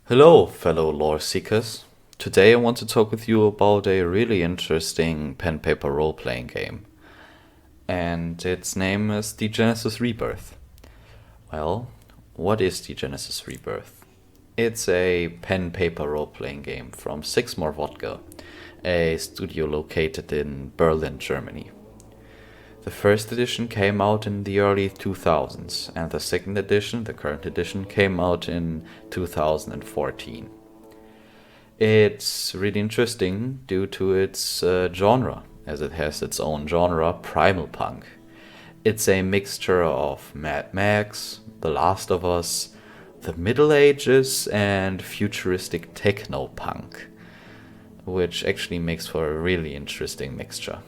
Hello, fellow lore seekers. Today I want to talk with you about a really interesting pen paper role playing game. And its name is Degenesis Rebirth. Well, what is Degenesis Rebirth? It's a pen paper role playing game from Six More Vodka, a studio located in Berlin, Germany. The first edition came out in the early 2000s, and the second edition, the current edition, came out in 2014. It's really interesting due to its genre, as it has its own genre, primal punk. It's a mixture of Mad Max, The Last of Us, the Middle Ages, and futuristic techno punk, which actually makes for a really interesting mixture.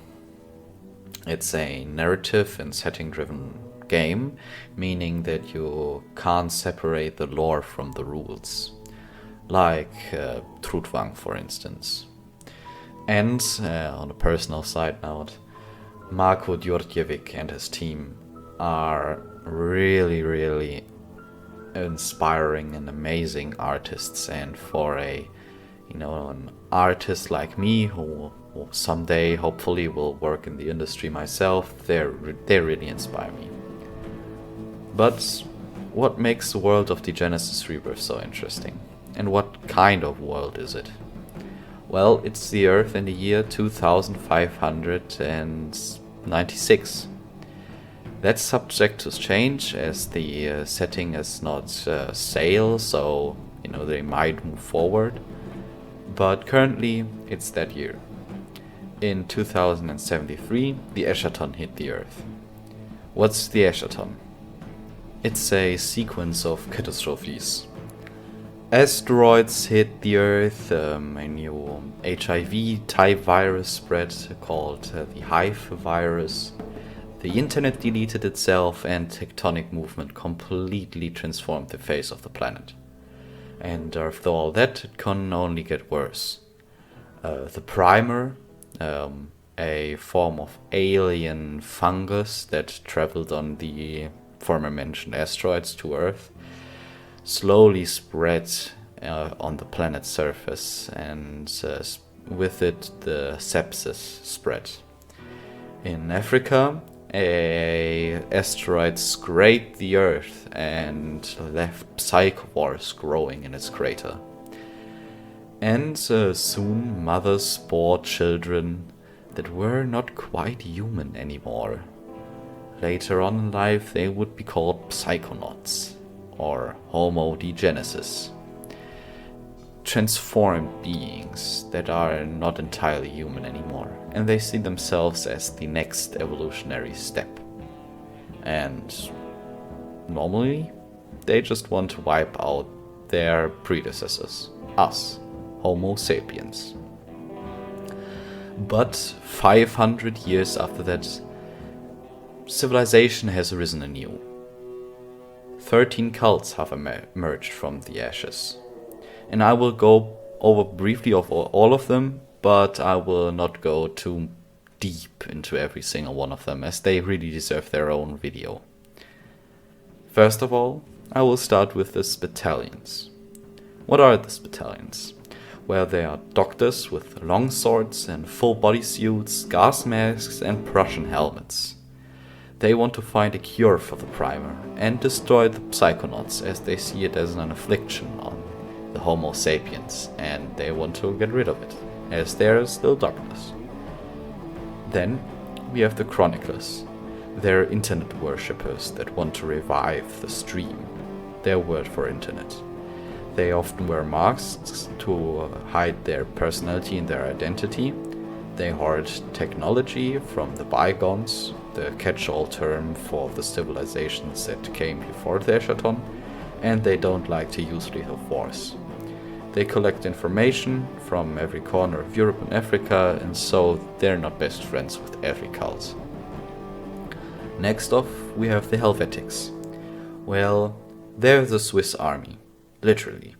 It's a narrative and setting driven game, meaning that you can't separate the lore from the rules, like Trutwang, for instance. And on a personal side note, Marko Djordjevic and his team are really inspiring and amazing artists, and for an artist like me who someday hopefully will work in the industry myself, they really inspire me. But what makes the world of Degenesis Rebirth so interesting? And what kind of world is it? Well, it's the Earth in the year 2596. That's subject to change as the setting is not sail, so they might move forward. But currently, it's that year. In 2073, the Eschaton hit the Earth. What's the Eschaton? It's a sequence of catastrophes. Asteroids hit the Earth, a new HIV-type virus spread called the Hive virus. The internet deleted itself, and tectonic movement completely transformed the face of the planet. And after all that, it can only get worse. The primer, a form of alien fungus that traveled on the former mentioned asteroids to Earth, slowly spread on the planet's surface, and with it the sepsis spread. In Africa, a asteroid scraped the Earth and left psychowars growing in its crater. And soon mothers bore children that were not quite human anymore. Later on in life they would be called psychonauts, or Homo degenesis. Transformed beings that are not entirely human anymore, and they see themselves as the next evolutionary step. And normally, they just want to wipe out their predecessors, us, Homo sapiens. But 500 years after that, civilization has arisen anew. 13 cults have emerged from the ashes. And I will go over briefly of all of them, but I will not go too deep into every single one of them, as they really deserve their own video. First of all, I will start with the Spitalians. What are the Spitalians? Well, they are doctors with long swords and full body suits, gas masks, and Prussian helmets. They want to find a cure for the primer and destroy the psychonauts, as they see it as an affliction on the Homo sapiens, and they want to get rid of it, as there is still darkness. Then we have the Chroniclers. They're internet worshippers that want to revive the stream, their word for internet. They often wear masks to hide their personality and their identity. They hoard technology from the bygones, the catch-all term for the civilizations that came before the Eschaton, and they don't like to use lethal force. They collect information from every corner of Europe and Africa, and so they're not best friends with every cult. Next off, we have the Helvetics. Well, they're the Swiss army, literally.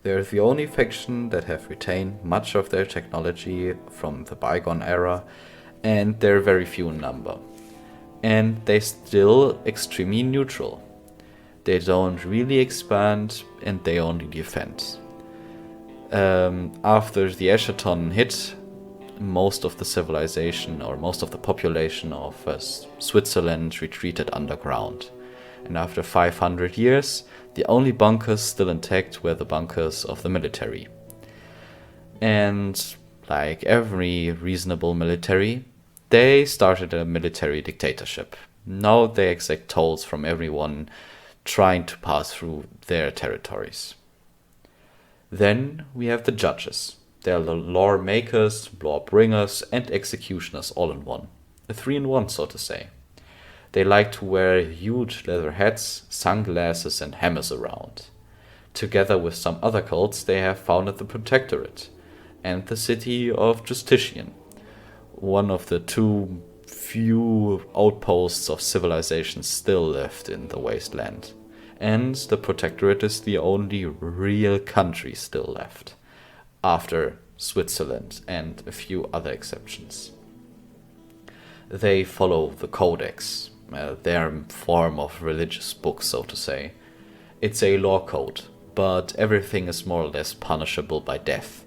They're the only faction that have retained much of their technology from the bygone era, and they're very few in number. And they're still extremely neutral. They don't really expand, and they only defend. After the Eschaton hit, most of the civilization or most of the population of Switzerland retreated underground. And after 500 years, the only bunkers still intact were the bunkers of the military. And like every reasonable military, they started a military dictatorship. Now they exact tolls from everyone trying to pass through their territories. Then we have the judges. They are the law makers, law bringers, and executioners all in one. A 3-in-1, so to say. They like to wear huge leather hats, sunglasses, and hammers around. Together with some other cults, they have founded the Protectorate and the city of Justitian, one of the two few outposts of civilization still left in the wasteland. And the Protectorate is the only real country still left, after Switzerland and a few other exceptions. They follow the Codex, their form of religious book, so to say. It's a law code, but everything is more or less punishable by death,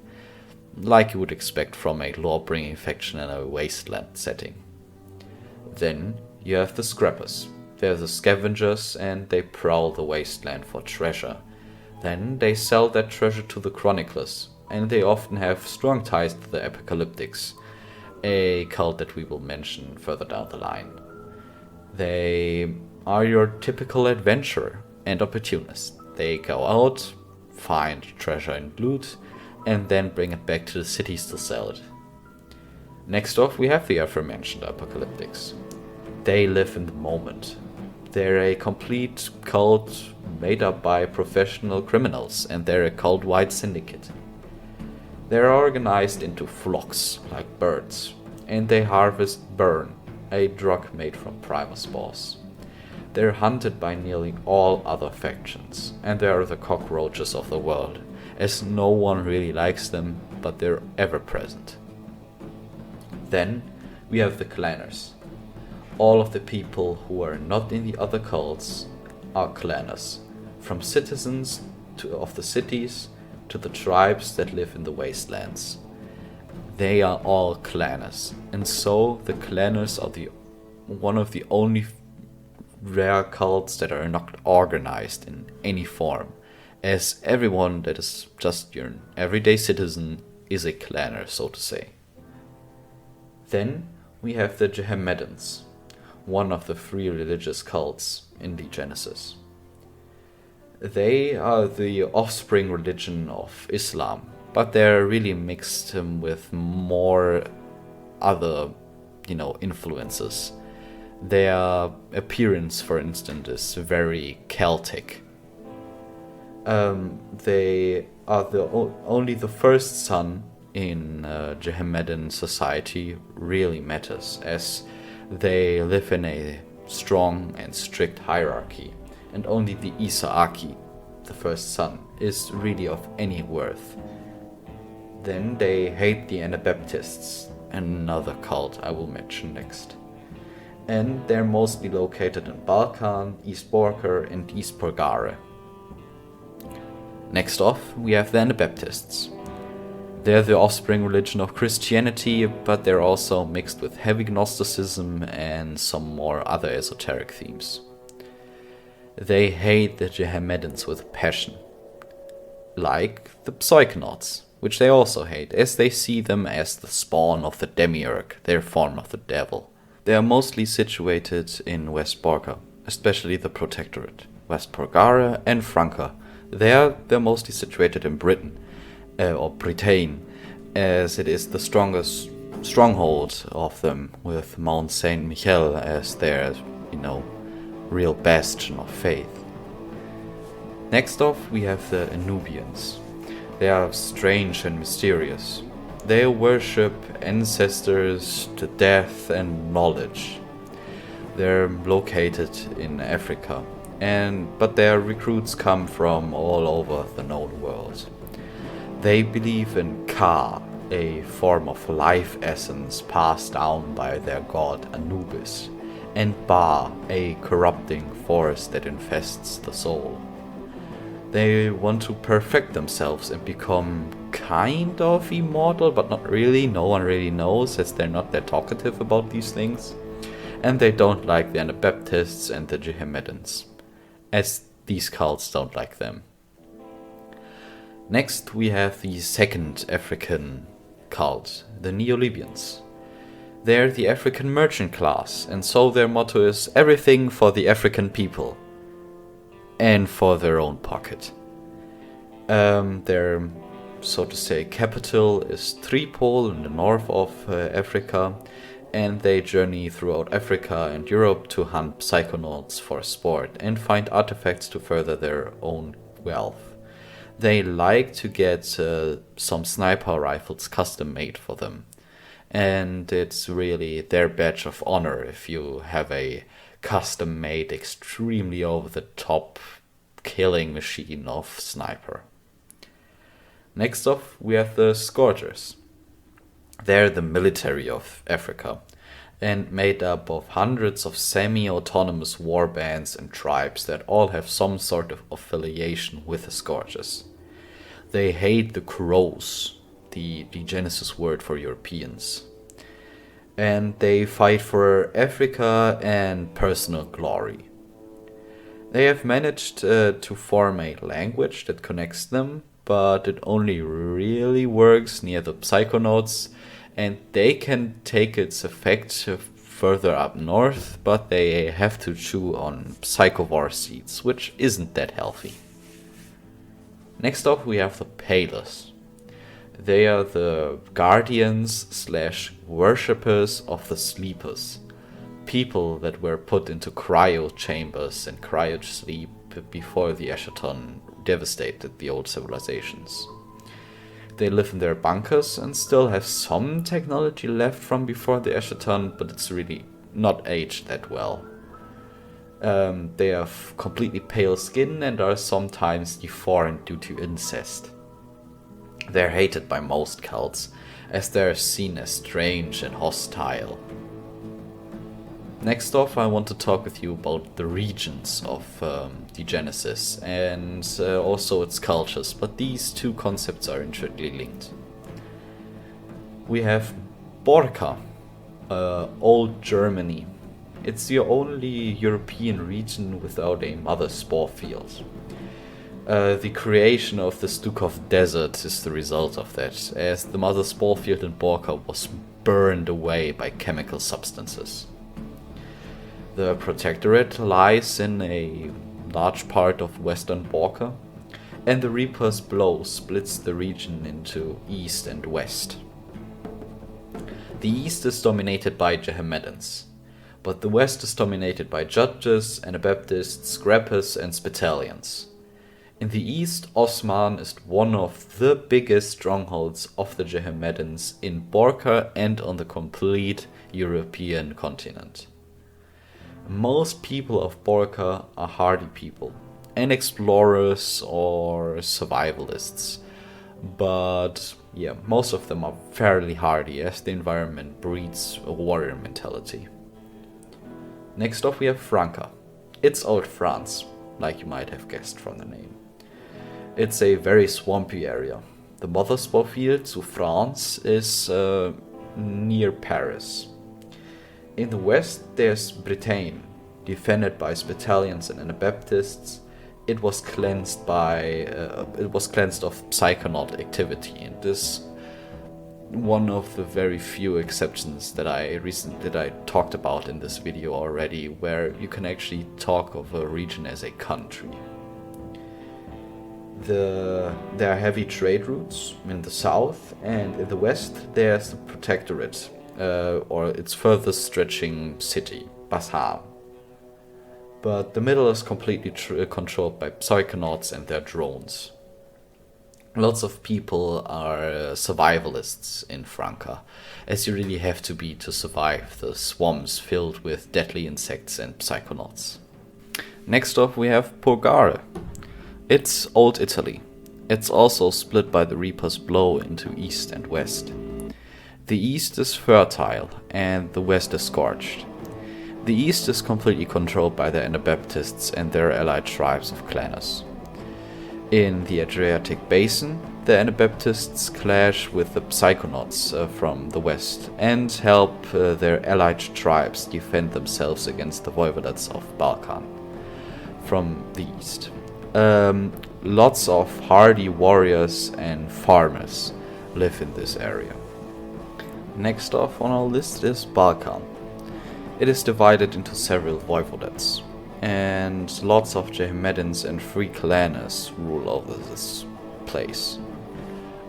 like you would expect from a law-bringing faction in a wasteland setting. Then you have the Scrappers. They're the scavengers, and they prowl the wasteland for treasure. Then they sell that treasure to the chroniclers, and they often have strong ties to the apocalyptics, a cult that we will mention further down the line. They are your typical adventurer and opportunist. They go out, find treasure and loot, and then bring it back to the cities to sell it. Next off, we have the aforementioned apocalyptics. They live in the moment. They're a complete cult made up by professional criminals, and they're a cult-wide syndicate. They're organized into flocks, like birds, and they harvest burn, a drug made from primal spores. They're hunted by nearly all other factions, and they are the cockroaches of the world, as no one really likes them, but they're ever present. Then we have the clanners. All of the people who are not in the other cults are clanners, from citizens of the cities to the tribes that live in the wastelands. They are all clanners, and so the clanners are one of the only rare cults that are not organized in any form, as everyone that is just your everyday citizen is a clanner, so to say. Then we have the Jehemedans, one of the 3 religious cults in Degenesis. They are the offspring religion of Islam, but they're really mixed with more other, influences. Their appearance, for instance, is very Celtic. They are only the first son in Jehemedan society really matters, as they live in a strong and strict hierarchy, and only the Isaaki, the first son, is really of any worth. Then they hate the Anabaptists, another cult I will mention next. And they're mostly located in Balkan, East Borker, and East Porgare. Next off, we have the Anabaptists. They're the offspring religion of Christianity, but they're also mixed with heavy Gnosticism and some more other esoteric themes. They hate the Jehemedans with passion, like the Psychonauts, which they also hate, as they see them as the spawn of the Demiurge, their form of the devil. They are mostly situated in West Borca, especially the Protectorate, West Porgara and Franca. They're mostly situated in Britain, or Britain, as it is the strongest stronghold of them, with Mount Saint Michel as their, real bastion of faith. Next off, we have the Anubians. They are strange and mysterious. They worship ancestors to death and knowledge. They're located in Africa, but their recruits come from all over the known world. They believe in Ka, a form of life essence passed down by their god Anubis, and Ba, a corrupting force that infests the soul. They want to perfect themselves and become kind of immortal, but not really. No one really knows, as they're not that talkative about these things. And they don't like the Anabaptists and the Jehemedans, as these cults don't like them. Next we have the second African cult, the Neo-Libyans. They're the African merchant class, and so their motto is everything for the African people. And for their own pocket. Their, so to say, capital is Tripoli in the north of Africa, and they journey throughout Africa and Europe to hunt psychonauts for sport and find artifacts to further their own wealth. They like to get some sniper rifles custom made for them, and it's really their badge of honor if you have a custom-made, extremely over-the-top killing machine of sniper. Next off, we have the Scourgers. They're the military of Africa, and made up of hundreds of semi-autonomous war bands and tribes that all have some sort of affiliation with the Scourgers. They hate the Crows, the Degenesis word for Europeans. And they fight for Africa and personal glory. They have managed to form a language that connects them, but it only really works near the psychonauts, and they can take its effect further up north, but they have to chew on psychovore seeds, which isn't that healthy. Next up we have the Palers. They are the guardians / worshippers of the sleepers, people that were put into cryo chambers and cryo sleep before the Eschaton devastated the old civilizations. They live in their bunkers and still have some technology left from before the Eschaton, but it's really not aged that well. They have completely pale skin and are sometimes deformed due to incest. They're hated by most cults, as they're seen as strange and hostile. Next off, I want to talk with you about the regions of Degenesis and also its cultures, but these two concepts are intricately linked. We have Borka, Old Germany. It's the only European region without a mother spore field. The creation of the Stukov Desert is the result of that, as the mother spore field in Borka was burned away by chemical substances. The Protectorate lies in a large part of western Borka, and the Reaper's blow splits the region into east and west. The east is dominated by Jehemedans, but the west is dominated by Judges, Anabaptists, Scrappers, and Spitalians. In the east, Osman is one of the biggest strongholds of the Jehemedans in Borka and on the complete European continent. Most people of Borka are hardy people, and explorers or survivalists, but yeah, most of them are fairly hardy as the environment breeds a warrior mentality. Next up we have Franca. It's Old France, like you might have guessed from the name. It's a very swampy area. The mother spore field to France is near Paris. In the west there's Britain, defended by Spitalians and Anabaptists. It was cleansed of psychonaut activity, and this one of the very few exceptions that I talked about in this video already, where you can actually talk of a region as a country. There are heavy trade routes in the south, and in the west there's the Protectorate, or its furthest stretching city, Bassam. But the middle is completely controlled by psychonauts and their drones. Lots of people are survivalists in Franca, as you really have to be to survive the swamps filled with deadly insects and psychonauts. Next up we have Purgare. It's Old Italy. It's also split by the Reaper's blow into east and west. The east is fertile and the west is scorched. The east is completely controlled by the Anabaptists and their allied tribes of clanners. In the Adriatic Basin, the Anabaptists clash with the Psychonauts from the west and help their allied tribes defend themselves against the voivodats of Balkan from the east. Lots of hardy warriors and farmers live in this area. Next off on our list is Balkan. It is divided into several voivodats, and lots of Jehemedins and free clanners rule over this place.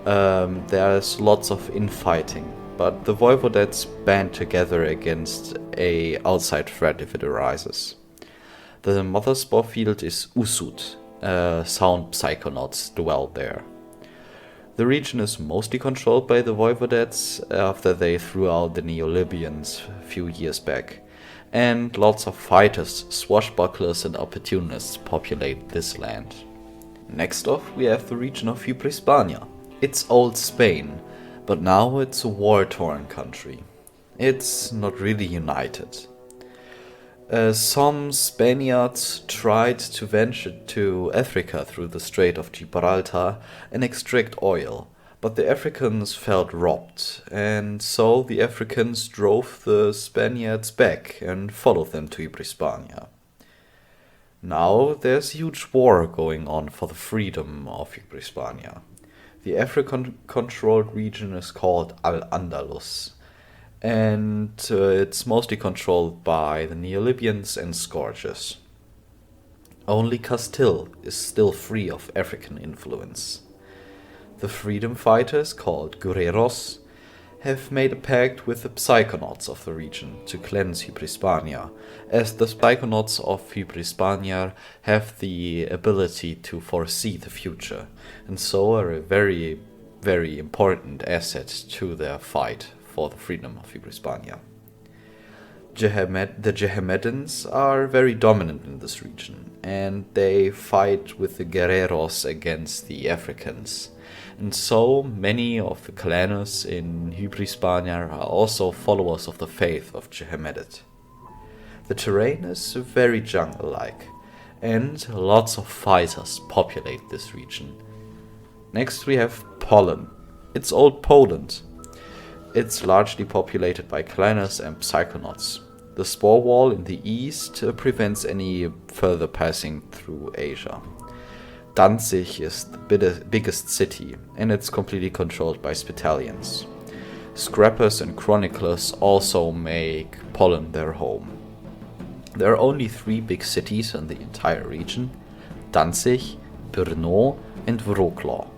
There's lots of infighting, but the voivodats band together against a outside threat if it arises. The mother spore field is Usud. Sound psychonauts dwell there. The region is mostly controlled by the voivodats after they threw out the Neo-Libyans a few years back, and lots of fighters, swashbucklers and opportunists populate this land. Next off we have the region of Hispania. It's old Spain, but now it's a war-torn country. It's not really united. Some Spaniards tried to venture to Africa through the Strait of Gibraltar and extract oil, but the Africans felt robbed, and so the Africans drove the Spaniards back and followed them to Hispania. Now there's a huge war going on for the freedom of Hispania. The African-controlled region is called Al-Andalus, and it's mostly controlled by the Neo-Libyans and Scourges. Only Castile is still free of African influence. The freedom fighters, called guerreros, have made a pact with the Psychonauts of the region to cleanse Hispania, as the Psychonauts of Hispania have the ability to foresee the future, and so are a very, very important asset to their fight for the freedom of Hispania. The Jehemedins are very dominant in this region, and they fight with the guerreros against the Africans. And so many of the clanners in Hispania are also followers of the faith of Jehemedit. The terrain is very jungle-like, and lots of fighters populate this region. Next we have Poland. It's old Poland. It's largely populated by clanners and psychonauts. The spore wall in the east prevents any further passing through Asia. Danzig is the biggest city, and it's completely controlled by Spitalians. Scrappers and chroniclers also make Poland their home. There are only 3 big cities in the entire region: Danzig, Brno and Wrocław.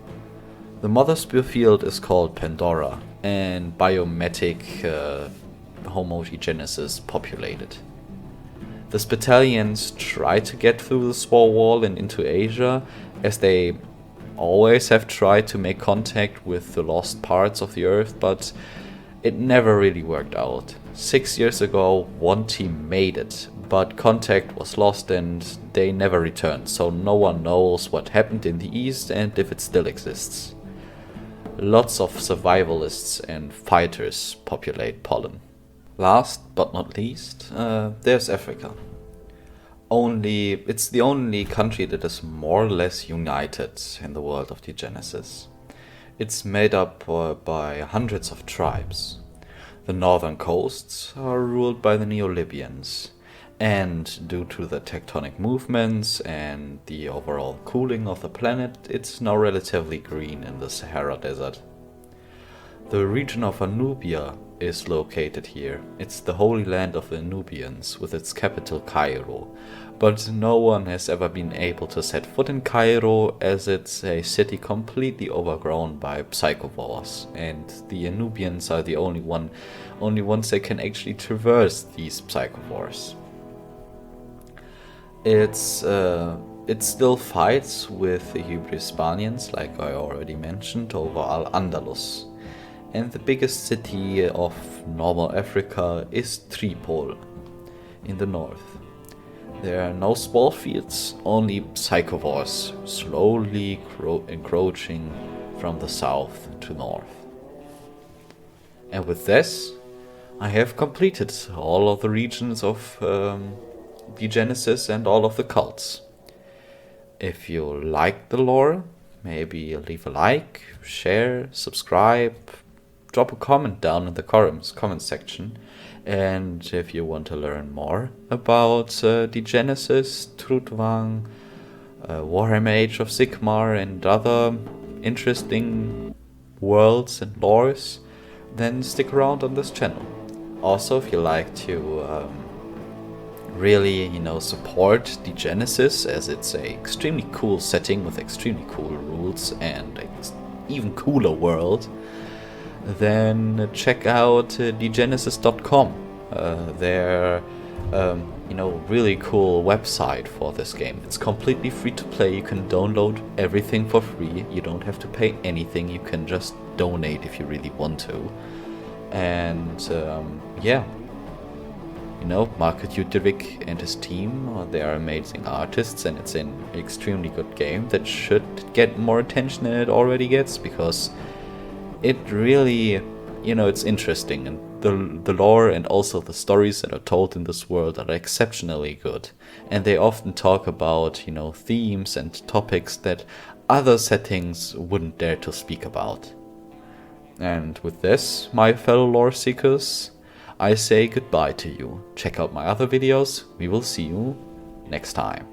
The mother sphere field is called Pandora, and biometric homogenesis populated. The Spitalians try to get through the spore wall and into Asia, as they always have tried to make contact with the lost parts of the earth, but it never really worked out. 6 years ago, one team made it, but contact was lost and they never returned, so no one knows what happened in the east and if it still exists. Lots of survivalists and fighters populate Poland. Last but not least, there's Africa. It's the only country that is more or less united in the world of Degenesis. It's made up by hundreds of tribes. The northern coasts are ruled by the Neo-Libyans, and due to the tectonic movements and the overall cooling of the planet, it's now relatively green in the Sahara Desert. The region of Anubia is located here. It's the holy land of the Nubians, with its capital Cairo, but no one has ever been able to set foot in Cairo, as it's a city completely overgrown by psychovores, and the Nubians are the only ones that can actually traverse these psychovores. It still fights with the Hispanians, like I already mentioned, over Al-Andalus. And the biggest city of normal Africa is Tripoli, in the north. There are no spore fields, only psychovores, slowly encroaching from the south to north. And with this, I have completed all of the regions of Degenesis and all of the cults. If you like the lore, maybe leave a like, share, subscribe, drop a comment down in the comment section. And if you want to learn more about Degenesis, Trudvang, Warhammer Age of Sigmar and other interesting worlds and lores, then stick around on this channel. Also, if you like to really, support Degenesis, as it's a extremely cool setting with extremely cool rules and even cooler world, then check out degenesis.com. Their really cool website for this game. It's completely free to play. You can download everything for free. You don't have to pay anything. You can just donate if you really want to. And Market Jutevik and his team, they are amazing artists, and it's an extremely good game that should get more attention than it already gets, because it really, it's interesting, and the lore and also the stories that are told in this world are exceptionally good. And they often talk about, themes and topics that other settings wouldn't dare to speak about. And with this, my fellow lore seekers, I say goodbye to you. Check out my other videos. We will see you next time.